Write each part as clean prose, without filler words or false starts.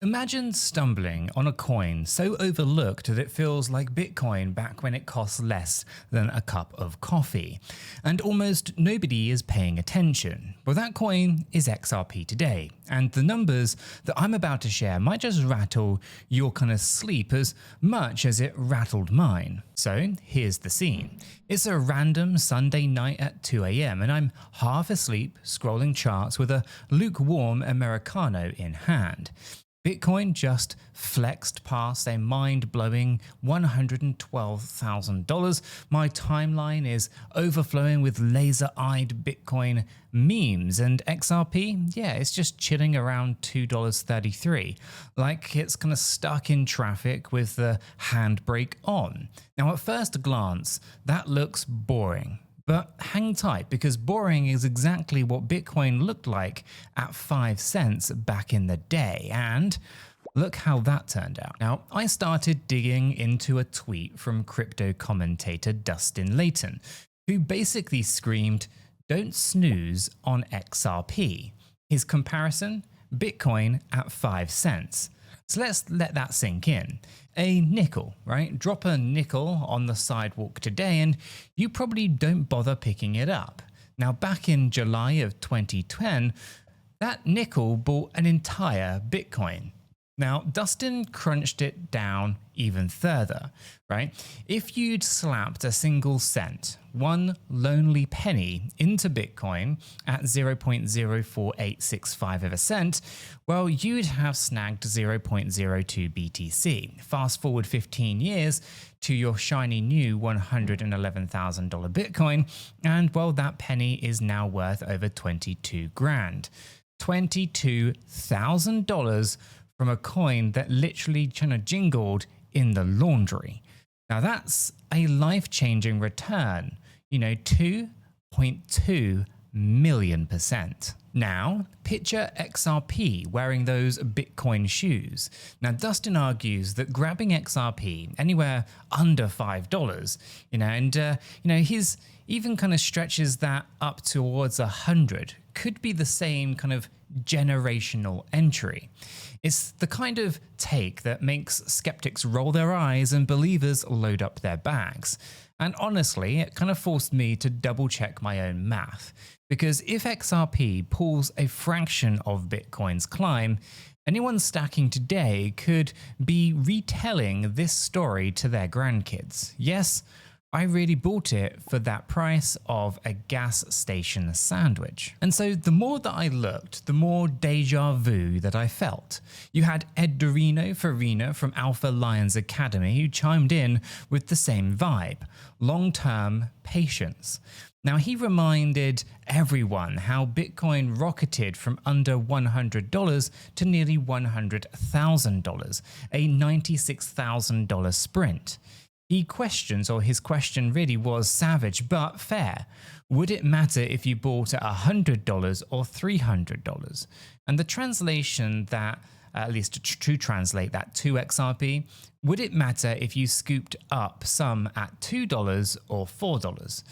Imagine stumbling on a coin so overlooked that it feels like Bitcoin back when it cost less than a cup of coffee, and almost nobody is paying attention. Well, that coin is XRP today, and the numbers that I'm about to share might just rattle your kind of sleep as much as it rattled mine. So here's the scene. It's a random Sunday night at 2 AM and I'm half asleep scrolling charts with a lukewarm Americano in hand. Bitcoin just flexed past a mind-blowing $112,000. My timeline is overflowing with laser-eyed Bitcoin memes, and XRP, yeah, it's just chilling around $2.33, like it's kind of stuck in traffic with the handbrake on. Now, at first glance, that looks boring. But hang tight, because boring is exactly what Bitcoin looked like at 5 cents back in the day, and look how that turned out. Now, I started digging into a tweet from crypto commentator Dustin Layton, who basically screamed, "Don't snooze on XRP." His comparison? Bitcoin at 5 cents. So let's let that sink in. A nickel, right? Drop a nickel on the sidewalk today and you probably don't bother picking it up. Now, back in July of 2010, that nickel bought an entire Bitcoin. Now, Dustin crunched it down even further, right? If you'd slapped a single cent, one lonely penny, into Bitcoin at 0.04865 of a cent, well, you'd have snagged 0.02 BTC. Fast forward 15 years to your shiny new $111,000 Bitcoin, and well, that penny is now worth over 22 grand. $22,000 from a coin that literally kind of jingled in the laundry. Now that's a life-changing return, 2.2 million%. Now, picture XRP wearing those Bitcoin shoes. Now, Dustin argues that grabbing XRP anywhere under $5, he's even kind of stretches that up towards 100, could be the same kind of generational entry. It's the kind of take that makes skeptics roll their eyes and believers load up their bags. And honestly, it kind of forced me to double check my own math. Because if XRP pulls a fraction of Bitcoin's climb, anyone stacking today could be retelling this story to their grandkids. Yes, I really bought it for that price of a gas station sandwich. And so the more that I looked, the more deja vu that I felt. You had 𝗕𝗘𝗪𝗓 from Alpha Lions Academy who chimed in with the same vibe: long-term patience. Now, he reminded everyone how Bitcoin rocketed from under $100 to nearly $100,000, a $96,000 sprint. His question really was savage but fair. Would it matter if you bought at $100 or $300? And the translation that, at least to translate that to XRP, would it matter if you scooped up some at $2 or $4?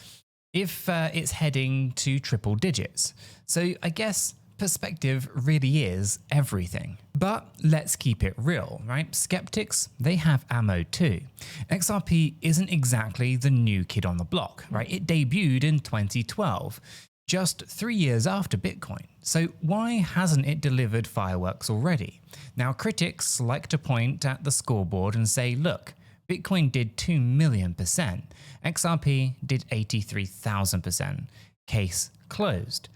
If it's heading to triple digits. So I guess perspective really is everything. But let's keep it real, right? Skeptics, they have ammo too. XRP isn't exactly the new kid on the block, right? It debuted in 2012, just 3 years after Bitcoin. So why hasn't it delivered fireworks already? Now, critics like to point at the scoreboard and say, look, Bitcoin did 2 million%, XRP did 83,000%. Case closed.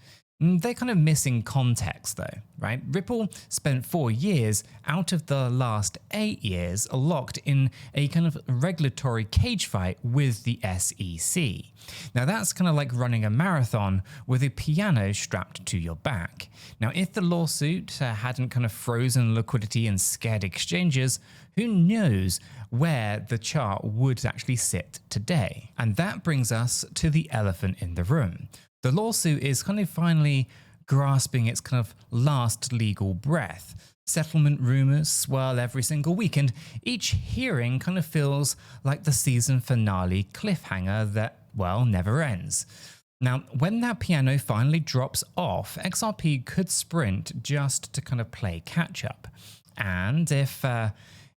They're kind of missing context though, right? Ripple spent 4 years out of the last 8 years locked in a kind of regulatory cage fight with the SEC. Now that's kind of like running a marathon with a piano strapped to your back. Now if the lawsuit hadn't kind of frozen liquidity and scared exchanges, who knows where the chart would actually sit today? And that brings us to the elephant in the room. The lawsuit is kind of finally grasping its kind of last legal breath. Settlement rumors swirl every single week, and each hearing kind of feels like the season finale cliffhanger that, well, never ends. Now, when that piano finally drops off, XRP could sprint just to kind of play catch up. And if, and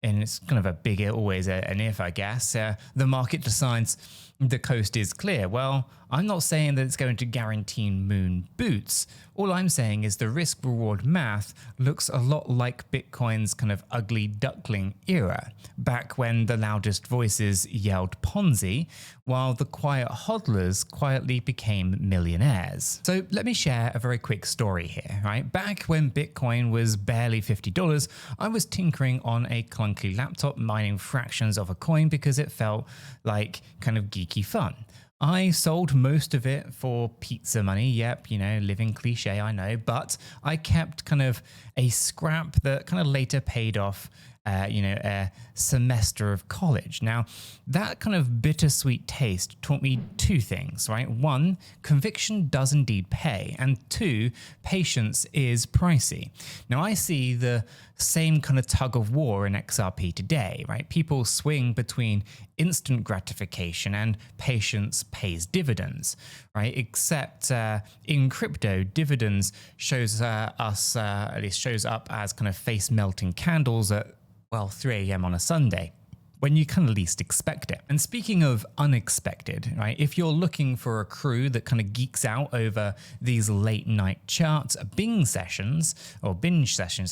it's kind of a big, always an if, I guess, the market decides the coast is clear. Well, I'm not saying that it's going to guarantee moon boots. All I'm saying is the risk reward math looks a lot like Bitcoin's kind of ugly duckling era, back when the loudest voices yelled Ponzi, while the quiet hodlers quietly became millionaires. So let me share a very quick story here, right? Back when Bitcoin was barely $50, I was tinkering on a clunky laptop mining fractions of a coin because it felt like kind of geeky fun. I sold most of it for pizza money. Yep, you know, living cliche, I know, but I kept kind of a scrap that kind of later paid off a semester of college. Now, that kind of bittersweet taste taught me two things, right? One, conviction does indeed pay, and two, patience is pricey. Now, I see the same kind of tug of war in XRP today, right? People swing between instant gratification and patience pays dividends, right? Except in crypto, dividends shows up as kind of face melting candles at, well, 3 a.m. on a Sunday, when you kind of least expect it. And speaking of unexpected, right, if you're looking for a crew that kind of geeks out over these late night charts, binge sessions,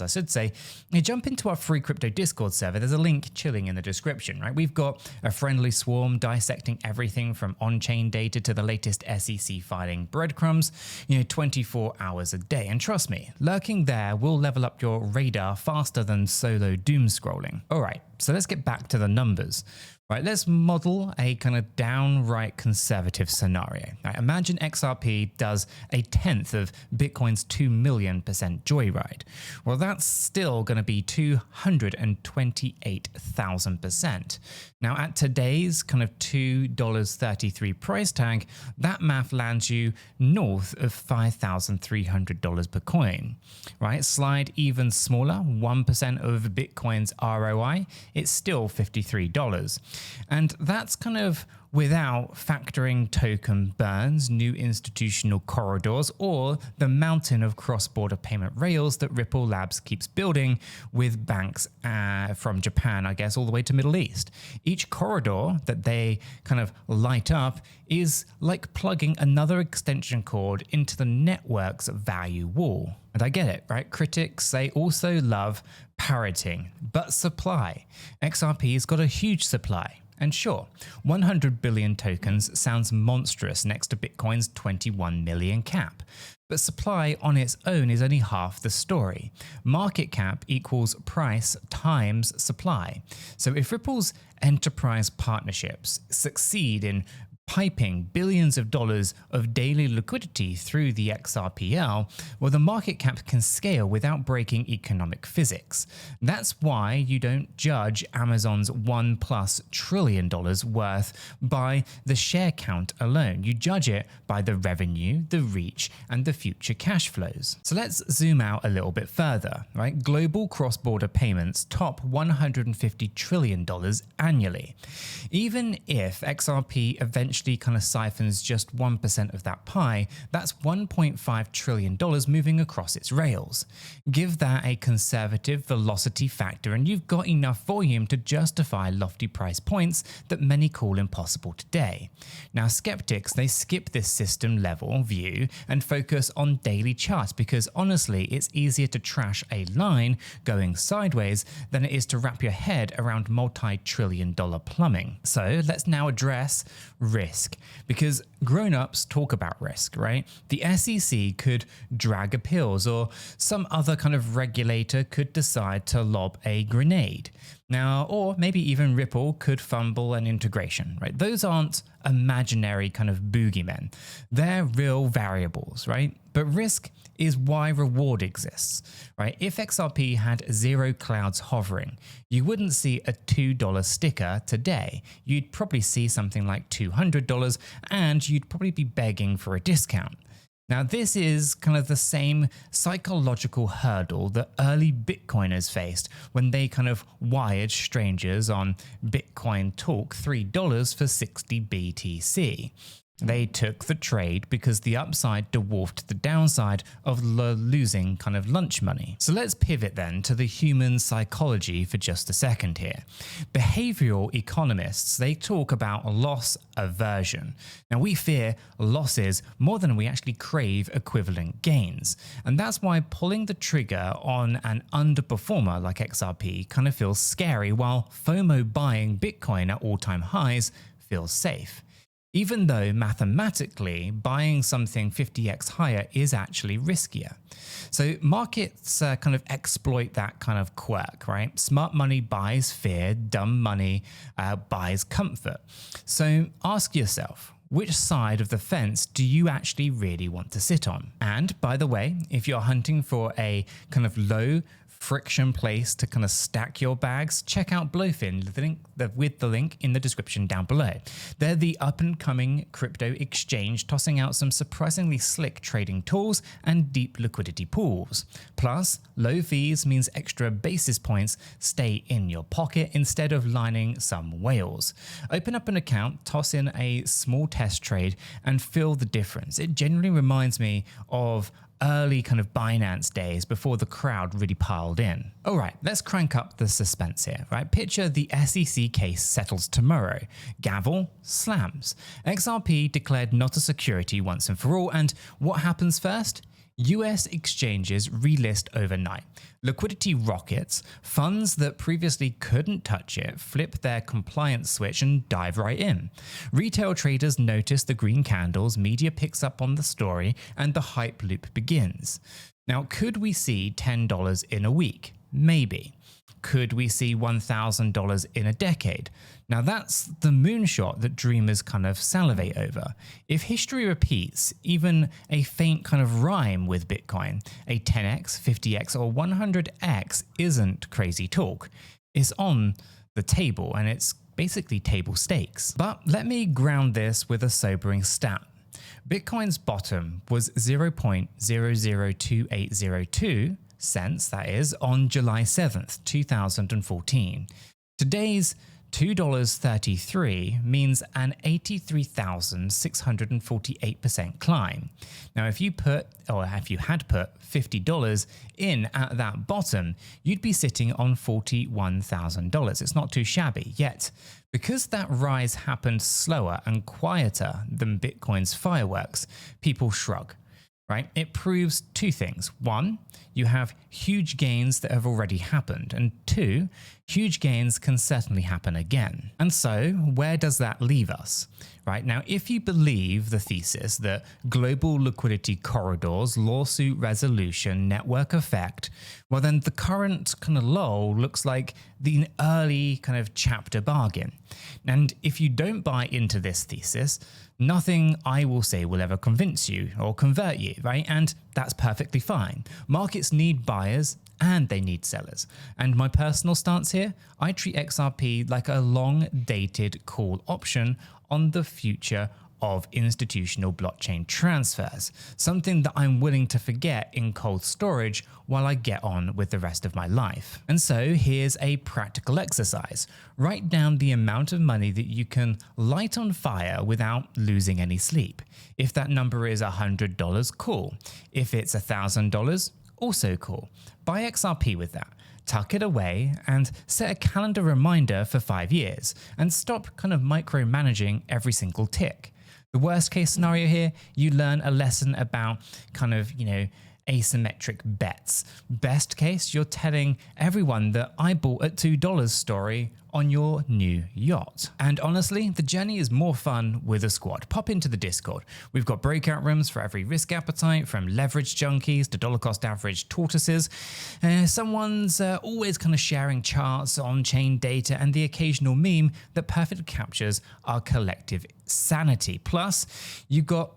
I should say, you jump into our free crypto Discord server. There's a link chilling in the description, right? We've got a friendly swarm dissecting everything from on-chain data to the latest SEC filing breadcrumbs, 24 hours a day. And trust me, lurking there will level up your radar faster than solo doom scrolling. All right. So let's get back to the numbers. Right, let's model a kind of downright conservative scenario. Right, imagine XRP does 1/10 of Bitcoin's 2 million% joyride. Well, that's still going to be 228,000%. Now, at today's kind of $2.33 price tag, that math lands you north of $5,300 per coin. Right, slide even smaller, 1% of Bitcoin's ROI, it's still $53. And that's kind of without factoring token burns, new institutional corridors, or the mountain of cross-border payment rails that Ripple Labs keeps building with banks from Japan, I guess, all the way to Middle East. Each corridor that they kind of light up is like plugging another extension cord into the network's value wall. And I get it, right? Critics, they also love parroting, but supply. XRP's got a huge supply. And sure, 100 billion tokens sounds monstrous next to Bitcoin's 21 million cap. But supply on its own is only half the story. Market cap equals price times supply. So if Ripple's enterprise partnerships succeed in piping billions of dollars of daily liquidity through the XRPL, well, the market cap can scale without breaking economic physics. That's why you don't judge Amazon's $1+ trillion worth by the share count alone. You judge it by the revenue, the reach, and the future cash flows. So let's zoom out a little bit further, right? Global cross-border payments top $150 trillion annually. Even if XRP eventually kind of siphons just 1% of that pie, that's $1.5 trillion moving across its rails. Give that a conservative velocity factor and you've got enough volume to justify lofty price points that many call impossible today. Now, skeptics, they skip this system level view and focus on daily charts because honestly, it's easier to trash a line going sideways than it is to wrap your head around multi-trillion-dollar plumbing. So let's now address risk, because grown-ups talk about risk, right? The SEC could drag appeals, or some other kind of regulator could decide to lob a grenade. Now, or maybe even Ripple could fumble an integration, right? Those aren't imaginary kind of boogeymen. They're real variables, right? But risk is why reward exists, right? If XRP had zero clouds hovering, you wouldn't see a $2 sticker today. You'd probably see something like $200 and you'd probably be begging for a discount. Now, this is kind of the same psychological hurdle that early Bitcoiners faced when they kind of wired strangers on Bitcoin Talk $3 for 60 BTC. They took the trade because the upside dwarfed the downside of losing kind of lunch money. So let's pivot then to the human psychology for just a second here. Behavioral economists, they talk about loss aversion. Now we fear losses more than we actually crave equivalent gains. And that's why pulling the trigger on an underperformer like XRP kind of feels scary, while FOMO buying Bitcoin at all-time highs feels safe. Even though mathematically buying something 50x higher is actually riskier. So markets kind of exploit that kind of quirk, right? Smart money buys fear, dumb money buys comfort. So ask yourself, which side of the fence do you actually really want to sit on? And by the way, if you're hunting for a kind of low friction place to kind of stack your bags, check out Blowfin with the link in the description down below. They're the up-and-coming crypto exchange tossing out some surprisingly slick trading tools and deep liquidity pools. Plus, low fees means extra basis points stay in your pocket instead of lining some whales. Open up an account, toss in a small test trade, and feel the difference. It genuinely reminds me of early kind of Binance days before the crowd really piled in. All right, let's crank up the suspense here, right? Picture the SEC case settles tomorrow. Gavel slams. XRP declared not a security once and for all, and what happens first? US exchanges relist overnight. Liquidity rockets, funds that previously couldn't touch it flip their compliance switch and dive right in. Retail traders notice the green candles, media picks up on the story, and the hype loop begins. Now, could we see $10 in a week? Maybe. Could we see $1,000 in a decade? Now that's the moonshot that dreamers kind of salivate over. If history repeats, even a faint kind of rhyme with Bitcoin, a 10x, 50x, or 100x isn't crazy talk. It's on the table, and it's basically table stakes. But let me ground this with a sobering stat. Bitcoin's bottom was 0.002802 cents, that is, on July 7th, 2014. Today's $2.33 means an 83,648% climb. Now, if you had put $50 in at that bottom, you'd be sitting on $41,000. It's not too shabby. Yet, because that rise happened slower and quieter than Bitcoin's fireworks, people shrug. Right? It proves two things. One, you have huge gains that have already happened. And two, huge gains can certainly happen again. And so where does that leave us? Right? Now, if you believe the thesis that global liquidity corridors, lawsuit resolution, network effect, well, then the current kind of lull looks like the early kind of chapter bargain. And if you don't buy into this thesis, nothing I will say will ever convince you or convert you, right? And that's perfectly fine. Markets need buyers and they need sellers. And my personal stance here, I treat XRP like a long-dated call option on the future of institutional blockchain transfers, something that I'm willing to forget in cold storage while I get on with the rest of my life. And so here's a practical exercise. Write down the amount of money that you can light on fire without losing any sleep. If that number is $100, cool. If it's $1,000, also cool. Buy XRP with that. Tuck it away and set a calendar reminder for 5 years and stop kind of micromanaging every single tick. The worst case scenario here, you learn a lesson about kind of, asymmetric bets. Best case, you're telling everyone that I bought at $2 story on your new yacht. And honestly, the journey is more fun with a squad. Pop into the Discord. We've got breakout rooms for every risk appetite, from leverage junkies to dollar cost average tortoises. Someone's always kind of sharing charts, on-chain data, and the occasional meme that perfectly captures our collective sanity. Plus, you've got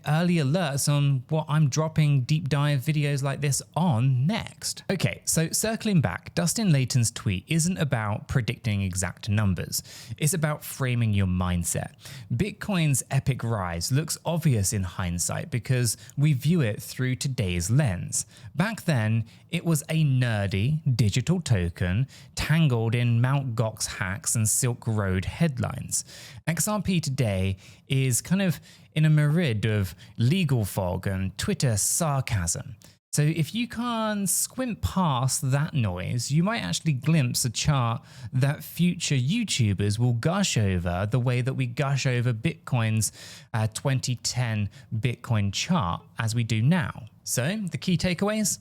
early alerts on what I'm dropping deep dive videos like this on next. Okay, so circling back, Dustin Layton's tweet isn't about predicting exact numbers. It's about framing your mindset. Bitcoin's epic rise looks obvious in hindsight because we view it through today's lens. Back then, it was a nerdy digital token tangled in Mt. Gox hacks and Silk Road headlines. XRP today today is kind of in a myriad of legal fog and Twitter sarcasm. So if you can squint past that noise, you might actually glimpse a chart that future YouTubers will gush over the way that we gush over Bitcoin's 2010 Bitcoin chart as we do now. So the key takeaways: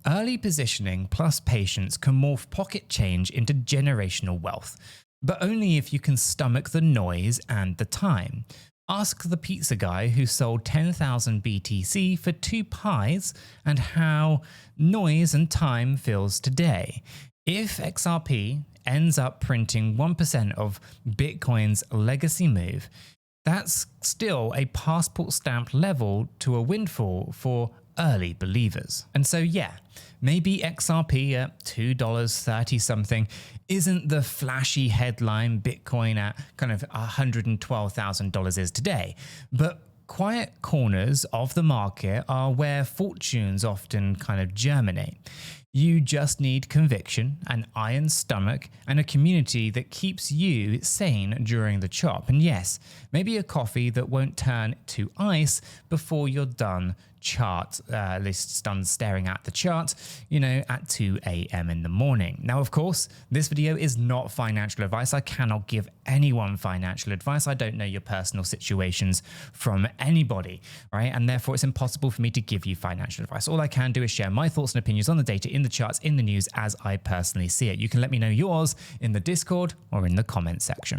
early positioning plus patience can morph pocket change into generational wealth, but only if you can stomach the noise and the time. Ask the pizza guy who sold 10,000 BTC for 2 pies and how noise and time feels today. If XRP ends up printing 1% of Bitcoin's legacy move, that's still a passport stamp level to a windfall for early believers. And so yeah, maybe XRP at $2.30 something isn't the flashy headline Bitcoin at kind of $112,000 is today, but quiet corners of the market are where fortunes often kind of germinate. You just need conviction, an iron stomach, and a community that keeps you sane during the chop. And yes, maybe a coffee that won't turn to ice before you're done at least done staring at the chart, at 2 a.m. in the morning. Now, of course, this video is not financial advice. I cannot give anyone financial advice. I don't know your personal situations from anybody, right? And therefore, it's impossible for me to give you financial advice. All I can do is share my thoughts and opinions on the data in the charts, in the news, as I personally see it. You can let me know yours in the Discord or in the comment section.